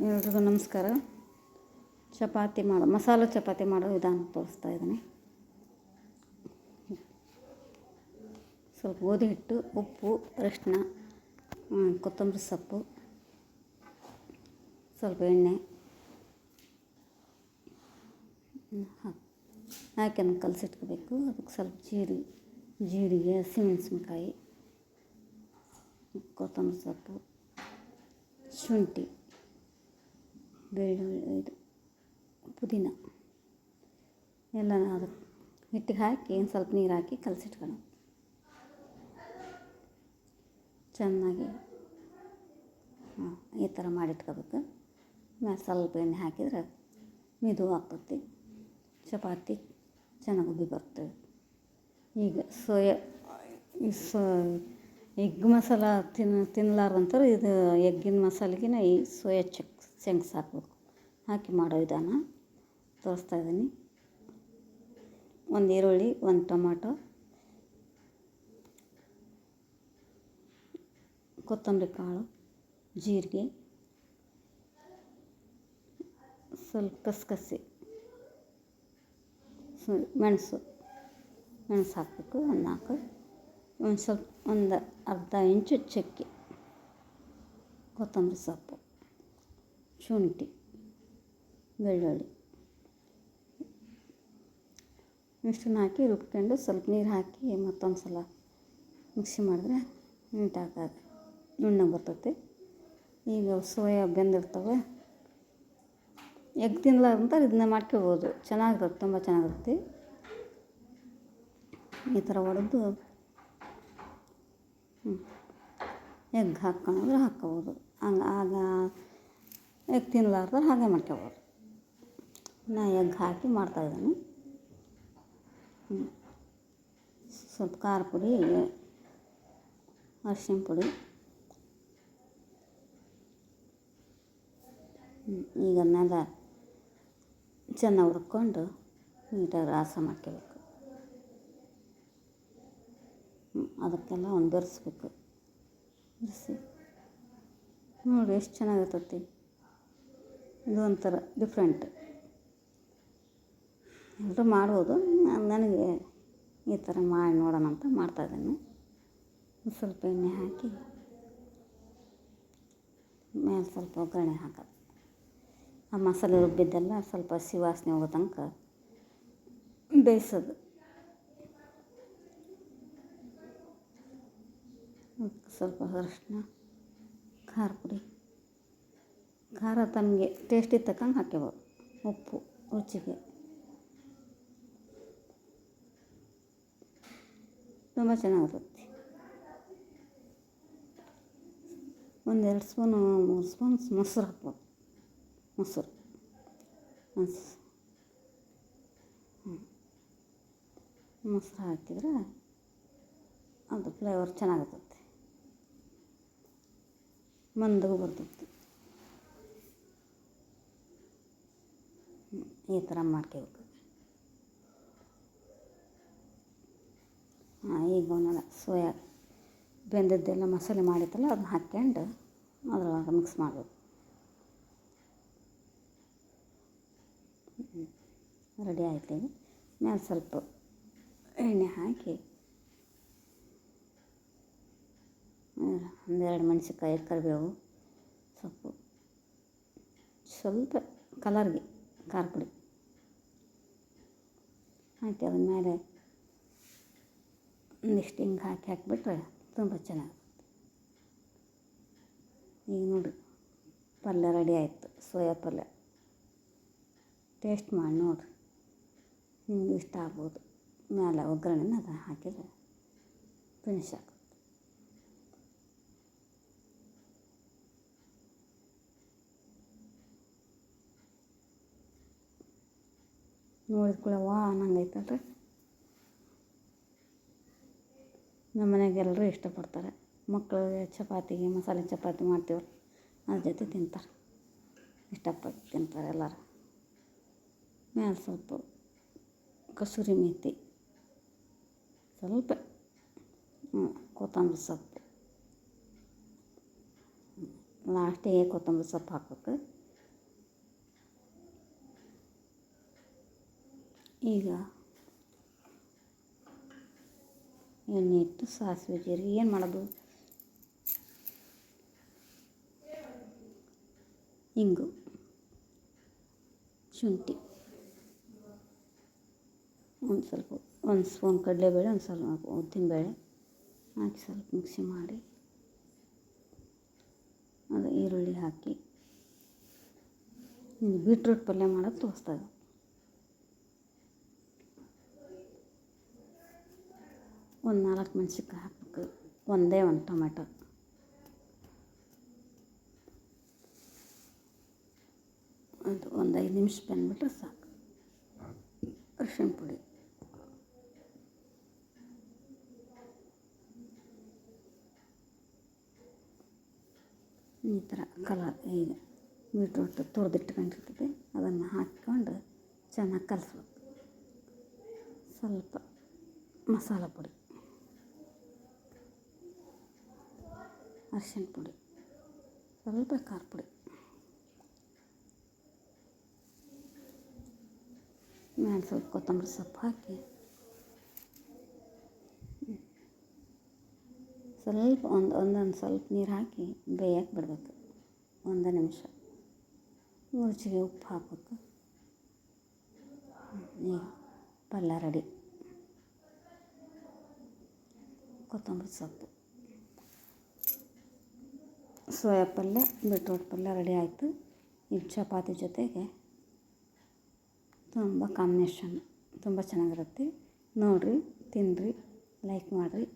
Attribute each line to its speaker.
Speaker 1: ಎಲ್ರಿಗೂ ನಮಸ್ಕಾರ. ಮಸಾಲೆ ಚಪಾತಿ ಮಾಡೋ ವಿಧಾನ ತೋರಿಸ್ತಾ ಇದ್ದೀನಿ. ಸ್ವಲ್ಪ ಗೋಧಿ ಹಿಟ್ಟು, ಉಪ್ಪು, ಅರಿಶಿನ, ಕೊತ್ತಂಬರಿ ಸೊಪ್ಪು, ಸ್ವಲ್ಪ ಎಣ್ಣೆ ಹಾಕಿ ಅದನ್ನು ಕಲಸಿಟ್ಕೋಬೇಕು. ಅದಕ್ಕೆ ಸ್ವಲ್ಪ ಜೀರಿಗೆ, ಹಸಿಮೆಣಸಿನ್ಕಾಯಿ, ಕೊತ್ತಂಬರಿ ಸೊಪ್ಪು, ಶುಂಠಿ, ಬೆಳ್ಳುಳ್ಳಿ, ಪುದೀನ ಎಲ್ಲ ಅದಕ್ಕೆ ಹಿಟ್ಟಿಗೆ ಹಾಕಿ ಸ್ವಲ್ಪ ನೀರು ಹಾಕಿ ಕಲಸಿಟ್ಕೊಳ್ಳೋದು. ಚೆನ್ನಾಗಿ ಈ ಥರ ಮಾಡಿಟ್ಕೋಬೇಕು. ಆಮೇಲೆ ಸ್ವಲ್ಪ ಎಣ್ಣೆ ಹಾಕಿದ್ರೆ ಮೆದು ಆಗ್ತೈತಿ, ಚಪಾತಿ ಚೆನ್ನಾಗಿ ಉಬ್ಬಿ ಬರ್ತವೆ. ಈಗ ಎಗ್ ಮಸಾಲ ತಿನ್ನಲಾರ್ದಂತಾರೆ ಇದು ಎಗ್ಗಿನ ಮಸಾಲೆಗಿನ ಈ ಸೋಯಾ ಚಂಕ್ಸ್ ಹಾಕಬೇಕು. ಹಾಕಿ ಮಾಡೋ ವಿಧಾನ ತೋರಿಸ್ತಾ ಇದ್ದೀನಿ. ಒಂದು ಈರುಳ್ಳಿ, ಒಂದು ಟೊಮಾಟೊ, ಕೊತ್ತಂಬರಿ ಕಾಳು, ಜೀರಿಗೆ, ಸ್ವಲ್ಪ ಕಸಕಸಿ, ಮೆಣಸು ಹಾಕಬೇಕು. ಒಂದು ಅರ್ಧ ಇಂಚು ಚಕ್ಕೆ, ಕೊತ್ತಂಬರಿ ಸೊಪ್ಪು, ಶುಂಠಿ, ಬೆಳ್ಳುಳ್ಳಿ ಇಷ್ಟನ್ನು ಹಾಕಿ ರುಬ್ಕೊಂಡು ಸ್ವಲ್ಪ ನೀರು ಹಾಕಿ ಮತ್ತೊಂದು ಸಲ ಮಿಕ್ಸಿ ಮಾಡಿದ್ರೆ ನೀಟಾಗಿ ನುಣ್ಣಗೆ ಬರ್ತೈತಿ. ಈಗ ಸೋಯಾ ಬೆಂದಿರ್ತವೆ, ಎಗ್ ತಿನ್ನಲಾರ್ದಂತ ಇದನ್ನ ಮಾಡ್ಕೋಬೋದು. ಚೆನ್ನಾಗಿರುತ್ತೆ, ತುಂಬ ಚೆನ್ನಾಗಿರುತ್ತೆ. ಈ ಥರ ಹೊಡೆದು ಎಗ್ ಹಾಕ್ಕೊಂಡ್ರೆ ಹಾಕ್ಕೋಬೋದು. ಆಗ ಎಗ್ ತಿನ್ನಲಾರ್ದ್ರೆ ಹಾಗೆ ಮಾಡ್ಕೋಬೋದು. ನಾನು ಎಗ್ ಹಾಕಿ ಮಾಡ್ತಾಯಿದ್ದೀನಿ. ಸ್ವಲ್ಪ ಖಾರ ಪುಡಿ, ಅರಿಶಿನ ಪುಡಿ, ಈಗ ಅದನ್ನೆಲ್ಲ ಚೆನ್ನಾಗಿ ಹುರ್ಕೊಂಡು ನೀಟಾಗಿ ರಾಸ ಮಾಡ್ಕೋಬೇಕು. ಅದಕ್ಕೆಲ್ಲ ಒಂದು ಬೆರೆಸ್ಬೇಕು. ಬೆರೆಸಿ ನೋಡಿ ಎಷ್ಟು ಚೆನ್ನಾಗಿರ್ತೈತಿ. ಇದು ಒಂಥರ ಡಿಫ್ರೆಂಟ್. ಎಲ್ಲರೂ ಮಾಡ್ಬೋದು. ನನಗೆ ಈ ಥರ ಮಾಡಿ ನೋಡೋಣ ಅಂತ ಮಾಡ್ತಾಯಿದ್ದೀನಿ. ಸ್ವಲ್ಪ ಎಣ್ಣೆ ಹಾಕಿ ಮೇಲೆ ಸ್ವಲ್ಪ ಒಗ್ಗರಣೆ ಹಾಕೋದು. ಆ ಮಸಾಲೆ ರುಬ್ಬಿದ್ದೆಲ್ಲ ಸ್ವಲ್ಪ ಹಸಿ ವಾಸನೆ ಹೋಗೋ ತನಕ ಬೇಯಿಸೋದು. ಸ್ವಲ್ಪ ಅರಿಶಿನ, ಖಾರ ಪುಡಿ, ಖಾರ ತನಗೆ ಟೇಸ್ಟಿಗೆ ತಕ್ಕಂಗೆ ಹಾಕ್ಕೋಬೋದು. ಉಪ್ಪು ರುಚಿಗೆ. ತುಂಬ ಚೆನ್ನಾಗಿರುತ್ತೆ. 1-2 ಸ್ಪೂನು 3 ಸ್ಪೂನ್ ಮೊಸರು ಹಾಕ್ಬೋದು. ಮೊಸರು ಹಾಕಿದರೆ ಅದು ಫ್ಲೇವರ್ ಚೆನ್ನಾಗಿರ್ತೈತಿ, ಮಂದಗೂ ಬರ್ತೈತಿ. ಈ ಥರ ಮಾಡ್ಕೋಬೇಕು. ಈಗ ಒಂದೆಲ್ಲ ಸೋಯಾ ಬೆಂದದ್ದೆಲ್ಲ ಮಸಾಲೆ ಮಾಡಿತ್ತಲ್ಲ ಅದನ್ನ ಹಾಕ್ಕೊಂಡು ಅದ್ರೊಳಗೆ ಮಿಕ್ಸ್ ಮಾಡಬೇಕು. ರೆಡಿ ಆಯ್ತು. ಮೇಲೆ ಸ್ವಲ್ಪ ಎಣ್ಣೆ ಹಾಕಿ 1-2 ಮೆಣಸಿನ್ಕಾಯಿ, ಕರಿಬೇವು ಸೊಪ್ಪು, ಸ್ವಲ್ಪ ಕಲರ್ಗೆ ಖಾರ ಪುಡಿ ಹಾಕಿ ಅದ್ರ ಮೇಲೆ ಒಂದಿಷ್ಟು ಹಿಂಗೆ ಹಾಕಿಬಿಟ್ರೆ ತುಂಬ ಚೆನ್ನಾಗಿರುತ್ತೆ. ಈಗ ನೋಡಿ ಪಲ್ಯ ರೆಡಿ ಆಯಿತು, ಸೋಯಾ ಪಲ್ಯ. ಟೇಸ್ಟ್ ಮಾಡಿ ನೋಡಿರಿ, ನಿಮ್ಗೆ ಇಷ್ಟ ಆಗ್ಬೋದು. ಮೇಲೆ ಒಗ್ಗರಣೆನ ಅದು ಹಾಕಿದರೆ ಫಿನಿಶ್ ಆಗುತ್ತೆ. ನೋಡಿದ ಕೂಡ ಅನ್ನಂಗೈತಲ್ರಿ. ನಮ್ಮ ಮನೆಗೆ ಎಲ್ಲರೂ ಇಷ್ಟಪಡ್ತಾರೆ. ಮಕ್ಕಳಿಗೆ ಮಸಾಲೆ ಚಪಾತಿ ಮಾಡ್ತೀವಿ, ಅದ್ರ ಜೊತೆ ತಿಂತಾರೆ, ಇಷ್ಟಪಟ್ಟು ತಿಂತಾರೆ ಎಲ್ಲರೂ. ಮೇಲೆ ಸ್ವಲ್ಪ ಕಸೂರಿ ಮೇಥಿ, ಸ್ವಲ್ಪ ಕೊತ್ತಂಬರಿ ಸೊಪ್ಪು, ಲಾಸ್ಟಿಗೆ ಕೊತ್ತಂಬರಿ ಸೊಪ್ಪು ಹಾಕ್ಬೇಕು. ಈಗ ಎಣ್ಣೆ ಇಟ್ಟು ಸಾಸಿವೆ ಜೀರಿಗೆ ಏನು ಮಾಡೋದು, ಇಂಗು, ಶುಂಠಿ, ಒಂದು ಸ್ಪೂನ್ ಕಡಲೆಬೇಳೆ, ಒಂದು ಸ್ವಲ್ಪ ಉದ್ದಿನಬೇಳೆ ಹಾಕಿ ಸ್ವಲ್ಪ ಮಿಕ್ಸಿ ಮಾಡಿ ಅದು ಈರುಳ್ಳಿ ಹಾಕಿ ಬೀಟ್ರೂಟ್ ಪಲ್ಯ ಮಾಡೋದು ತೋರಿಸ್ತಾರೆ. ಒಂದು 4 ಮೆಣಸಿನ್ಕಾಯಿ ಹಾಕ್ಬೇಕು, ಒಂದೇ ಒಂದು ಟೊಮೆಟೊ, ಅದು ಒಂದು 5 ನಿಮಿಷ ಬಂದುಬಿಟ್ರೆ ಸಾಕು. ಅರಿಶಿಣ ಪುಡಿ, ಈ ಥರ ಕಲರ್ ಈಗ ಬೀಟ್ರೂಟ್ ತುರಿದಿಟ್ಕೊಂಡಿರ್ತದೆ ಅದನ್ನು ಹಾಕ್ಕೊಂಡು ಚೆನ್ನಾಗಿ ಕಲಿಸ್ಬೇಕು. ಸ್ವಲ್ಪ ಮಸಾಲ ಪುಡಿ, ಅರಿಶಿಣ ಪುಡಿ, ಸ್ವಲ್ಪ ಖಾರ ಪುಡಿ, ಮೇಲೆ ಸ್ವಲ್ಪ ಕೊತ್ತಂಬರಿ ಸೊಪ್ಪು ಹಾಕಿ ಸ್ವಲ್ಪ ಒಂದೊಂದು ಸ್ವಲ್ಪ ನೀರು ಹಾಕಿ ಬೇಯಕ್ಕೆ ಬಿಡಬೇಕು 1 ನಿಮಿಷ. ರುಚಿಗೆ ಉಪ್ಪು ಹಾಕಬೇಕು. ಈಗ ಪಲ್ಯ ರೆಡಿ. ಕೊತ್ತಂಬರಿ ಸೊಪ್ಪು, ಸೋಯಾ ಪಲ್ಯ, ಬೀಟ್ರೂಟ್ ಪಲ್ಯ ರೆಡಿ ಆಯಿತು. ಈಗ ಚಪಾತಿ ಜೊತೆಗೆ ತುಂಬ ಕಾಂಬಿನೇಷನ್ ತುಂಬ ಚೆನ್ನಾಗಿರುತ್ತೆ. ನೋಡಿರಿ, ತಿನ್ನಿರಿ, ಲೈಕ್ ಮಾಡಿರಿ.